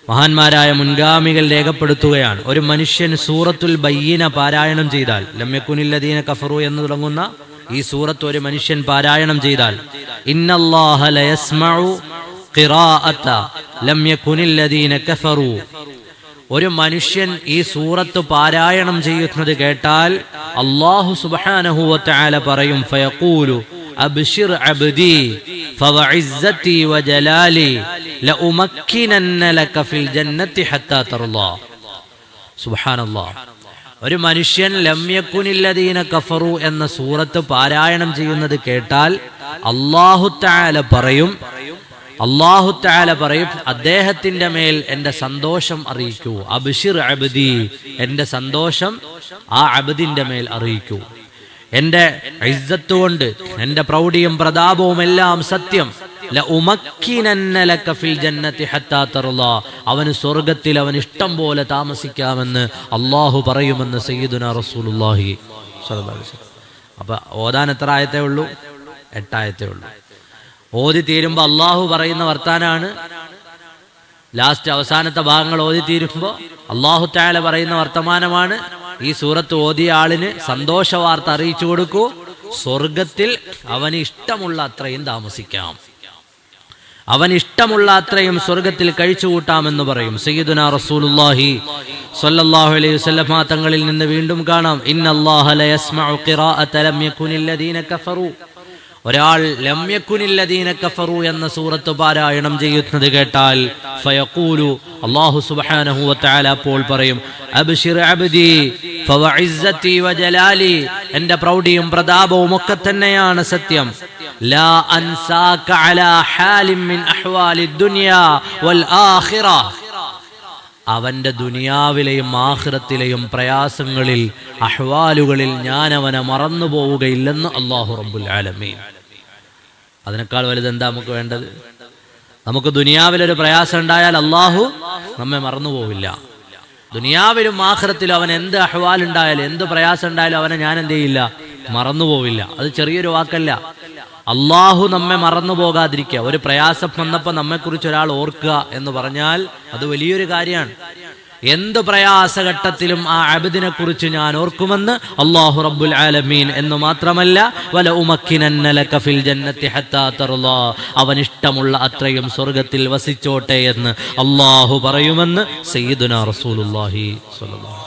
മഹാന്മാരായ മുൻഗാമികൾ രേഖപ്പെടുത്തുകയാണ്, ഒരു മനുഷ്യൻ സൂറത്തുൽ ബയ്യിന പാരായണം ചെയ്താൽ, ലം യകുനില്ലദീന കഫറു എന്ന് തുടങ്ങുന്ന ഈ സൂറത്ത് ഒരു മനുഷ്യൻ പാരായണം ചെയ്താൽ, ഇന്നല്ലാഹ ലയസ്മഉ ഖിറാഅത ലം യകുനില്ലദീന കഫറു, ഒരു മനുഷ്യൻ ഈ സൂറത്ത് പാരായണം ചെയ്യുന്നത് കേട്ടാൽ അല്ലാഹു സുബ്ഹാനഹു വ തആല പറയും, ഫയഖൂലു അബ്ശിർ അബ്ദി ഫവഇസ്സതി വജലാലി ലഉമക്കിനന്ന ലക ഫിൽ ജന്നതി ഹത്താ തർളാ. സുബ്ഹാനല്ലാഹ്. ഒരു മനുഷ്യൻ ലം യകുനില്ലദീന കഫറു എന്ന സൂറത്ത് പാരായണം ചെയ്യുന്നത് കേട്ടാൽ അല്ലാഹു തആല പറയും അദ്ദേഹത്തിന്റെ മേൽ എന്റെ സന്തോഷം അറിയിക്കൂ. അബ്ശിർ അബ്ദി, എന്റെ സന്തോഷം ആ അബ്ദിന്റെ മേൽ അറിയിക്കൂ. എന്റെ ഇസ്സത്ത് കൊണ്ട്, എന്റെ പ്രൗഢിയും പ്രതാപവും എല്ലാം സത്യം. ലഉമക്കിനന്ന ലക ഫിൽ ജന്നതി ഹത്താ തർളാ, അവന് സ്വർഗ്ഗത്തിൽ അവന് ഇഷ്ടം പോലെ താമസിക്കാമെന്ന് അല്ലാഹു പറയുമെന്ന് സയ്യിദുനാ റസൂലുള്ളാഹി സ്വല്ലല്ലാഹു അലൈഹി വസല്ലം. അപ്പൊ ഓതാൻ എത്ര ആയത്തേ ഉള്ളൂ? 8 ആയത്തേ ഉള്ളൂ. ഓതി തീരുമ്പോൾ അള്ളാഹു പറയുന്ന വർത്താനാണ്. ലാസ്റ്റ് അവസാനത്തെ ഭാഗങ്ങൾ ഓതി തീരുമ്പോൾ അള്ളാഹു തആല പറയുന്ന വർത്തമാനമാണ്. ഈ സൂറത്ത് ഓതിയ ആളിന് സന്തോഷ വാർത്ത അറിയിച്ചു കൊടുക്കൂ, സ്വർഗത്തിൽ അവന് ഇഷ്ടമുള്ള അത്രയും താമസിക്കാം, അവന് ഇഷ്ടമുള്ള അത്രയും സ്വർഗത്തിൽ കഴിച്ചുകൂട്ടാമെന്ന് പറയും സയ്യിദുനാ റസൂലുള്ളാഹി സ്വല്ലല്ലാഹു അലൈഹി വസല്ലം തങ്ങളിൽ നിന്ന് വീണ്ടും കാണാം, ഇന്നല്ലാഹ ലയസ്മഉ ഖിറാഅത ലം യകുനില്ലദീന കഫറു. ഒരാൾ ലം യകുനില്ലദീന കഫറു എന്ന സൂറത്ത് പാരായണം ചെയ്യുന്നത് കേട്ടാൽ ഫയഖൂലു, അല്ലാഹു സുബ്ഹാനഹു വ തആല അപ്പോൾ പറയും, അബ്ശിർ അബ്ദി ഫവഇസ്സതി വജലാലി, എന്റെ പ്രൗഢിയും പ്രതാപവും ഒക്കെ തന്നെയാണ് സത്യം. ലാ അൻസാക അലാ ഹാലിൻ മിൻ അഹ്വാലിദ് ദുനിയാ വൽ ആഖിറ, അവന്റെ ദുനിയാവിലെയും ആഖിറത്തിലെയും പ്രയാസങ്ങളിൽ, അഹ്വാലുകളിൽ ഞാൻ അവനെ മറന്നു പോവുകയില്ലെന്ന് അല്ലാഹു റബ്ബുൽ ആലമീൻ. അതിനേക്കാൾ വലുത് എന്താ നമുക്ക് വേണ്ടത്? നമുക്ക് ദുനിയാവിലൊരു പ്രയാസം ഉണ്ടായാൽ അല്ലാഹു നമ്മെ മറന്നു പോവില്ല. ദുനിയാവിലും ആഖിറത്തിലും അവൻ എന്ത് അഹ്വാലുണ്ടായാലും, എന്ത് പ്രയാസം ഉണ്ടായാലും അവനെ ഞാൻ എന്ത് ചെയ്യില്ല? മറന്നു പോവില്ല. അത് ചെറിയൊരു വാക്കല്ല. അള്ളാഹു നമ്മെ മറന്നു പോകാതിരിക്കുക. ഒരു പ്രയാസം വന്നപ്പോൾ നമ്മെക്കുറിച്ച് ഒരാൾ ഓർക്കുക എന്ന് പറഞ്ഞാൽ അത് വലിയൊരു കാര്യമാണ്. എന്ത് പ്രയാസഘട്ടത്തിലും ആ അബ്ദിനെ കുറിച്ച് ഞാൻ ഓർക്കുമെന്ന് അല്ലാഹു റബ്ബുൽ ആലമീൻ എന്ന് മാത്രമല്ല, വല ഉമക്കിനന്ന ലക ഫിൽ ജന്നതി ഹത്താ തർളാ, അവൻ ഇഷ്ടമുള്ള അത്രയും സ്വർഗ്ഗത്തിൽ വസിച്ചോട്ടെ എന്ന് അല്ലാഹു പറയുമെന്ന് സയ്യിദുനാ റസൂലുള്ളാഹി സ്വല്ലല്ലാഹു